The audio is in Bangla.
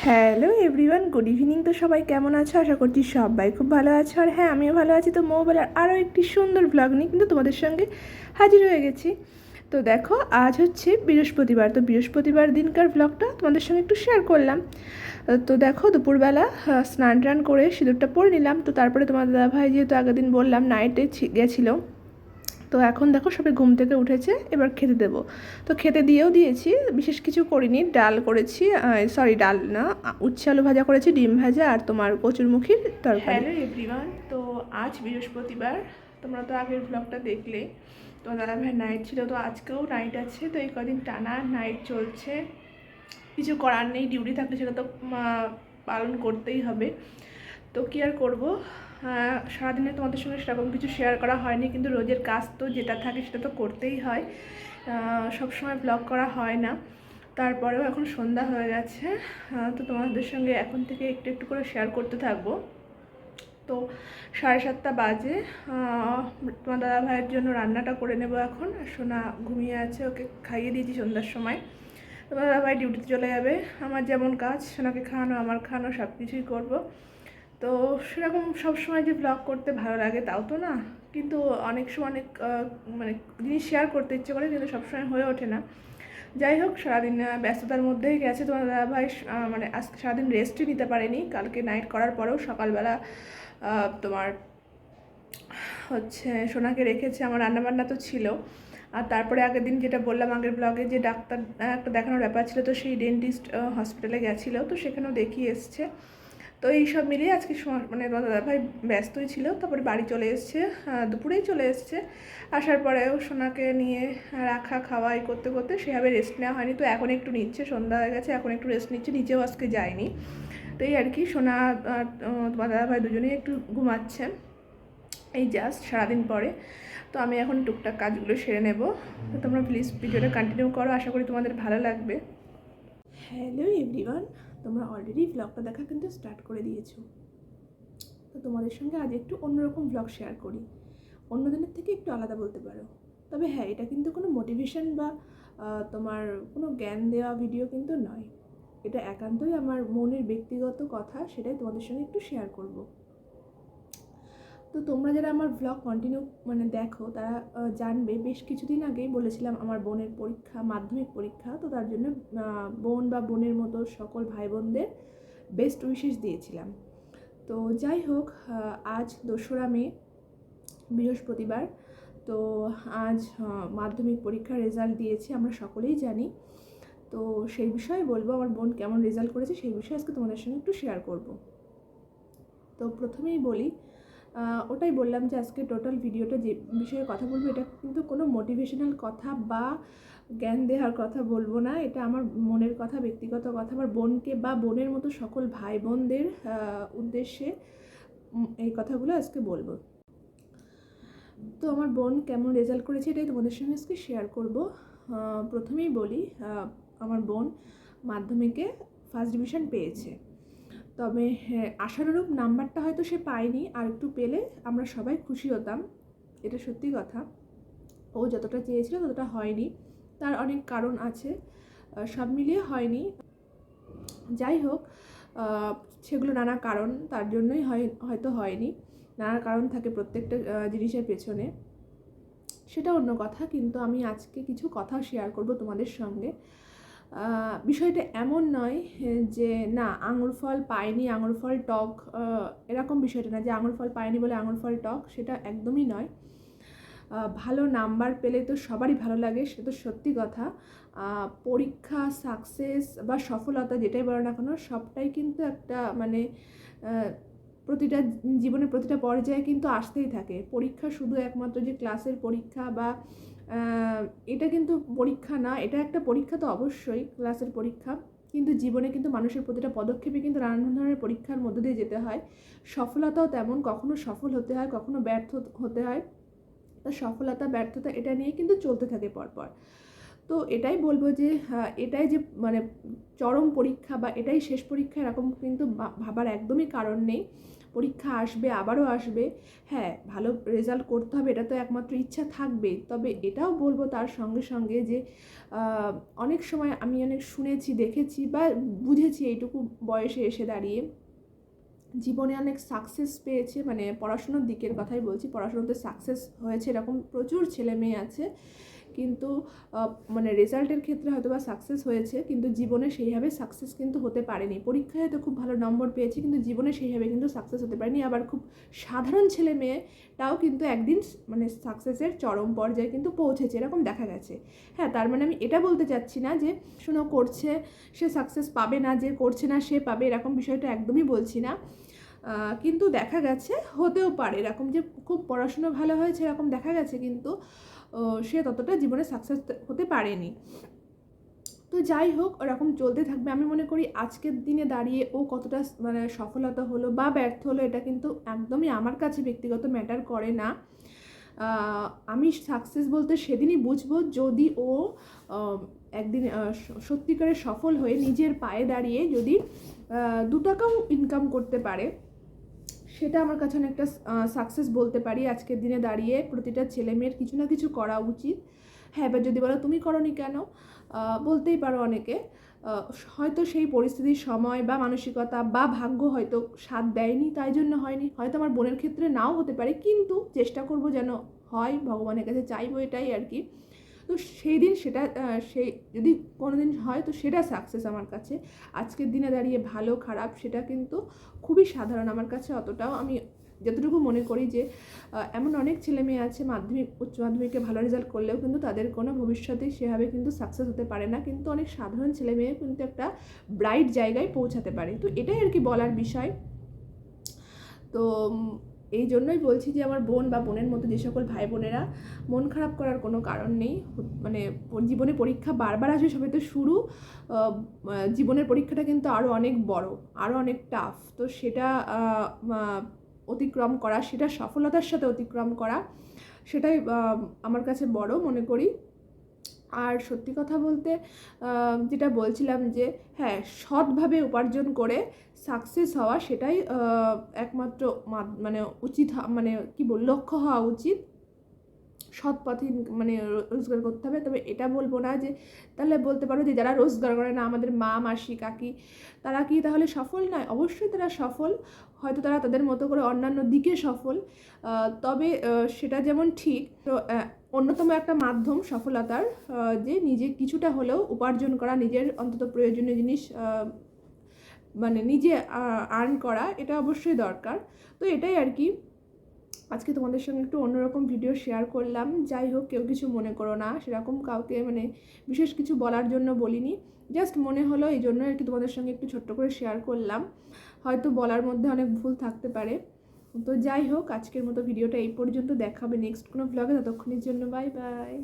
Hello everyone, good evening. তো সবাই কেমন আছো? আশা করছি সবাই খুব ভালো আছো। আর হ্যাঁ, আমিও ভালো আছি। তো মোবাইলের আরও একটি সুন্দর ব্লগ নিয়ে কিন্তু তোমাদের সঙ্গে হাজির হয়ে গেছি। তো দেখো, আজ হচ্ছে বৃহস্পতিবার। তো বৃহস্পতিবার দিনকার ব্লগটা তোমাদের সঙ্গে একটু শেয়ার করলাম। তো দেখো, দুপুরবেলা স্নান টান করে সিঁদুরটা পরে নিলাম। তো তারপরে তোমার দাদাভাই যেহেতু আগের দিন বললাম নাইটে গেছিলো, তো এখন দেখো সবাই ঘুম থেকে উঠেছে, এবার খেতে দেবো। তো খেতে দিয়েও দিয়েছি, বিশেষ কিছু করিনি। ডাল করেছি, ডাল না, উচ্ছে আলু ভাজা করেছি, ডিম ভাজা আর তোমার কচুরমুখির তরকারি। হ্যালো এভরিওয়ান, তো আজ বৃহস্পতিবার। তোমরা তো আগের ব্লগটা দেখলে। তো দাদাভাইয়ের নাইট ছিল, তো আজকেও নাইট আছে। তো এই কদিন টানা নাইট চলছে, কিছু করার নেই। ডিউটি থাকলে সেটা তো পালন করতেই হবে। তো কী আর করবো, সারাদিনে তোমাদের সঙ্গে সেরকম কিছু শেয়ার করা হয়নি, কিন্তু রোজের কাজ তো যেটা থাকে সেটা তো করতেই হয়। সবসময় ব্লগ করা হয় না। তারপরেও এখন সন্ধ্যা হয়ে গেছে, তো তোমাদের সঙ্গে এখন থেকে একটু একটু করে শেয়ার করতে থাকবো। তো 7:30 বাজে। তোমার দাদা ভাইয়ের জন্য রান্নাটা করে নেব এখন। সোনা ঘুমিয়ে আছে, ওকে খাইয়ে দিয়েছি সন্ধ্যার সময়। তোমার দাদা ভাই ডিউটিতে চলে যাবে। আমার যেমন কাজ, সোনাকে খাওয়ানো, আমার খাওয়ানো, সব কিছুই করবো। তো সেরকম সবসময় যে ব্লগ করতে ভালো লাগে তাও তো না, কিন্তু অনেক সময় অনেক মানে জিনিস শেয়ার করতে ইচ্ছে করে, কিন্তু সবসময় হয়ে ওঠে না। যাই হোক, সারাদিন ব্যস্ততার মধ্যেই গেছে। তোমার দাদাভাই মানে আজকে সারাদিন রেস্টই নিতে পারেনি। কালকে নাইট করার পরেও সকালবেলা তোমার হচ্ছে সোনাকে রেখেছে। আমার রান্নাবান্না তো ছিল। আর তারপরে আগের দিন যেটা বললাম আগের ব্লগে, যে ডাক্তার একটা দেখানোর ব্যাপার ছিল, তো সেই ডেন্টিস্ট হসপিটালে গেছিলো, তো সেখানেও দেখিয়ে এসছে। তো এই সব মিলিয়ে আজকে মানে দাদাভাই ব্যস্তই ছিল। তারপরে বাড়ি চলে এসছে, দুপুরেই চলে এসছে। আসার পরেও সোনাকে নিয়ে রাখা খাওয়া এই করতে করতে সেভাবে রেস্ট নেওয়া হয়নি। তো এখন একটু নিচ্ছে, সন্ধ্যা হয়ে গেছে, এখন একটু রেস্ট নিচ্ছে। নিচেও আজকে যায়নি। তো এই আর কি, সোনা তোমার দাদাভাই দুজনেই একটু ঘুমাচ্ছে এই জাস্ট সারাদিন পরে। তো আমি এখন টুকটাক কাজগুলো সেরে নেব। তো তোমরা প্লিজ ভিডিওটা কন্টিনিউ করো, আশা করি তোমাদের ভালো লাগবে। হ্যালো এভরিওয়ান, তোমরা অলরেডি ব্লগটা দেখা কিন্তু স্টার্ট করে দিয়েছো। তো তোমাদের সঙ্গে আজ একটু অন্যরকম ব্লগ শেয়ার করি, অন্য দিনের থেকে একটু আলাদা বলতে পারো। তবে হ্যাঁ, এটা কিন্তু কোনো মোটিভেশন বা তোমার কোনো জ্ঞান দেওয়া ভিডিও কিন্তু নয়। এটা একান্তই আমার মনের ব্যক্তিগত কথা, সেটাই তোমাদের সঙ্গে একটু শেয়ার করব। তো তোমরা যারা আমার ব্লগ কন্টিনিউ মানে দেখো, তারা জানবে বেশ কিছুদিন আগেই বলেছিলাম আমার বোনের পরীক্ষা, মাধ্যমিক পরীক্ষা। তো তার জন্য বোন বা বোনের মতো সকল ভাই বোনদের বেস্ট উইশেস দিয়েছিলাম। তো যাই হোক, আজ 2রা মে, বৃহস্পতিবার। তো আজ মাধ্যমিক পরীক্ষার রেজাল্ট দিয়েছে, আমরা সকলেই জানি। তো সেই বিষয়ে বলবো, আমার বোন কেমন রেজাল্ট করেছে সেই বিষয়ে আজকে তোমাদের সঙ্গে একটু শেয়ার করব। তো প্রথমেই বলি, ওটাই বললাম যে আজকে টোটাল ভিডিওটা যে বিষয়ে কথা বলবো, এটা কিন্তু কোনো মোটিভেশনাল কথা বা জ্ঞান দেওয়ার কথা বলবো না। এটা আমার মনের কথা, ব্যক্তিগত কথা, আমার বোনকে বা বোনের মতো সকল ভাই বোনদের উদ্দেশ্যে এই কথাগুলো আজকে বলবো। তো আমার বোন কেমন রেজাল্ট করেছে এটাই তোমাদের সঙ্গে আজকে শেয়ার করব। প্রথমেই বলি, আমার বোন মাধ্যমিকে ফার্স্ট ডিভিশন পেয়েছে। তবে আশানুরূপ নাম্বারটা হয়তো সে পায়নি, আর একটু পেলে আমরা সবাই খুশি হতাম, এটা সত্যি কথা। ও যতটা চেয়েছিল ততটা হয়নি, তার অনেক কারণ আছে, সব মিলিয়ে হয়নি। যাই হোক, সেগুলো নানা কারণ, তার জন্যই হয়তো হয়নি। নানা কারণ থাকে প্রত্যেকটা জিনিসের পেছনে, সেটা অন্য কথা। কিন্তু আমি আজকে কিছু কথা শেয়ার করব তোমাদের সঙ্গে। বিষয়টা এমন নয় যে না, আঙুর ফল পায়নি, আঙুর ফল টক, এরকম বিষয়টা না যে আঙুর ফল পায়নি বলে আঙুর ফল টক, সেটা একদমই নয়। ভালো নাম্বার পেলে তো সবারই ভালো লাগে, সেটা তো সত্যি কথা। পরীক্ষা সাকসেস বা সফলতা যেটাই বলো না কেন, সবটাই কিন্তু একটা মানে প্রতিটা জীবনের প্রতিটা পর্যায়ে কিন্তু আসতেই থাকে। পরীক্ষা শুধু একমাত্র যে ক্লাসের পরীক্ষা বা এটা কিন্তু পরীক্ষা না, এটা একটা পরীক্ষা তো অবশ্যই, ক্লাসের পরীক্ষা, কিন্তু জীবনে কিন্তু মানুষের প্রতিটা পদক্ষেপে কিন্তু নানান ধরনের পরীক্ষার মধ্যে দিয়ে যেতে হয়। সফলতাও তেমন, কখনো সফল হতে হয়, কখনো ব্যর্থ হতে হয়। তো সফলতা ব্যর্থতা এটা নিয়ে কিন্তু চলতে থাকে পরপর। তো এটাই বলবো যে এটাই যে মানে চরম পরীক্ষা বা এটাই শেষ পরীক্ষা এরকম কিন্তু ভাবার একদমই কারণ নেই। পরীক্ষা আসবে, আবারও আসবে। হ্যাঁ, ভালো রেজাল্ট করতে হবে, এটা তো একমাত্র ইচ্ছা থাকবেই। তবে এটাও বলবো তার সঙ্গে সঙ্গে যে অনেক সময় আমি অনেক শুনেছি, দেখেছি বা বুঝেছি এইটুকু বয়সে এসে দাঁড়িয়ে, জীবনে অনেক সাকসেস পেয়েছে, মানে পড়াশুনোর দিকের কথাই বলছি, পড়াশুনোতে সাকসেস হয়েছে এরকম প্রচুর ছেলে মেয়ে আছে, কিন্তু মানে রেজাল্টের ক্ষেত্রে হয়তো বা সাকসেস হয়েছে, কিন্তু জীবনে সেইভাবে সাকসেস কিন্তু হতে পারেনি। পরীক্ষায় হয়তো খুব ভালো নম্বর পেয়েছে, কিন্তু জীবনে সেইভাবে কিন্তু সাকসেস হতে পারেনি। আবার খুব সাধারণ ছেলে মেয়েটাও কিন্তু একদিন মানে সাকসেসের চরম পর্যায়ে কিন্তু পৌঁছেছে, এরকম দেখা গেছে। হ্যাঁ, তার মানে আমি এটা বলতে চাচ্ছি না যে শোনো করছে সে সাকসেস পাবে না, যে করছে না সে পাবে, এরকম বিষয়টা একদমই বলছি না। কিন্তু দেখা গেছে হতেও পারে এরকম যে খুব পড়াশুনো ভালো হয়েছে এরকম দেখা গেছে, কিন্তু সে ততটা জীবনে সাকসেস হতে পারেনি। তো যাই হোক, ওরকম চলতে থাকবে। আমি মনে করি আজকের দিনে দাঁড়িয়ে ও কতটা মানে সফলতা হলো বা ব্যর্থ হলো এটা কিন্তু একদমই আমার কাছে ব্যক্তিগত ম্যাটার করে না। আমি সাকসেস বলতে সেদিনই বুঝবো যদি ও একদিন সত্যিকারের সফল হয়ে নিজের পায়ে দাঁড়িয়ে যদি 2 টাকাও ইনকাম করতে পারে, সেটা আমার কাছে অনেকটা সাকসেস বলতে পারি। আজকের দিনে দাঁড়িয়ে প্রতিটা ছেলেমেয়ের কিছু না কিছু করা উচিত। হ্যাঁ, এবার যদি বলো তুমি করোনি কেন, বলতেই পারো অনেকে হয়তো সেই পরিস্থিতির সময় বা মানসিকতা বা ভাগ্য হয়তো সাথ দেয়নি, তাই জন্য হয়নি। হয়তো আমার বোনের ক্ষেত্রে নাও হতে পারে, কিন্তু চেষ্টা করব যেন হয়, ভগবানের কাছে চাইবো, এটাই আর কি। তো সেই দিন সেটা সেই যদি কোনো দিন হয় তো সেটা সাকসেস আমার কাছে। আজকের দিনে দাঁড়িয়ে ভালো খারাপ সেটা কিন্তু খুবই সাধারণ আমার কাছে। অতটাও আমি যতটুকু মনে করি যে এমন অনেক ছেলে মেয়ে আছে মাধ্যমিক উচ্চ মাধ্যমিকে ভালো রেজাল্ট করলেও কিন্তু তাদের কোনো ভবিষ্যতে সেভাবে কিন্তু সাকসেস হতে পারে না, কিন্তু অনেক সাধারণ ছেলে মেয়ে কিন্তু একটা ব্রাইট জায়গায় পৌঁছাতে পারে। তো এটাই আর কি বলার বিষয়। তো এই জন্যই বলছি যে আমার বোন বা বোনের মতো যে সকল ভাই বোনেরা, মন খারাপ করার কোনো কারণ নেই। মানে জীবনে পরীক্ষা বারবার আসবে, সবে তো শুরু। জীবনের পরীক্ষাটা কিন্তু আরও অনেক বড়, আরও অনেক টাফ। তো সেটা অতিক্রম করা, সেটা সফলতার সাথে অতিক্রম করা, সেটাই আমার কাছে বড় মনে করি। আর সত্যি কথা বলতে যেটা বলছিলাম যে হ্যাঁ, সৎভাবে উপার্জন করে সাকসেস হওয়া সেটাই একমাত্র মানে উচিত, মানে কি লক্ষ্য হওয়া উচিত। সৎ পথে মানে রোজগার করতে হবে। তবে এটা বলবো না যে, তাহলে বলতে পারো যে যারা রোজগার করে না, আমাদের মা মাসি কাকি, তারা কি তাহলে সফল নয়? অবশ্যই তারা সফল, হয়তো তারা তাদের মতো করে অন্যান্য দিকে সফল। তবে সেটা যেমন ঠিক, তো অন্যতম একটা মাধ্যম সফলতার যে নিজে কিছুটা হলেও উপার্জন করা, নিজের অন্তত প্রয়োজনীয় জিনিস মানে নিজে আর্ন করা, এটা অবশ্যই দরকার। তো এটাই আর কি, আজকে তোমাদের সঙ্গে একটু অন্যরকম ভিডিও শেয়ার করলাম। যাই হোক, কেউ কিছু মনে করো না, সেরকম কাউকে মানে বিশেষ কিছু বলার জন্য বলিনি, জাস্ট মনে হলো এই জন্য আর কি তোমাদের সঙ্গে একটু ছোট্ট করে শেয়ার করলাম। হয়তো বলার মধ্যে অনেক ভুল থাকতে পারে। তো যাই হোক, আজকের মতো ভিডিওটা এই পর্যন্ত, দেখাবে নেক্সট কোনো ব্লগে। ততক্ষণের জন্য বাই বাই।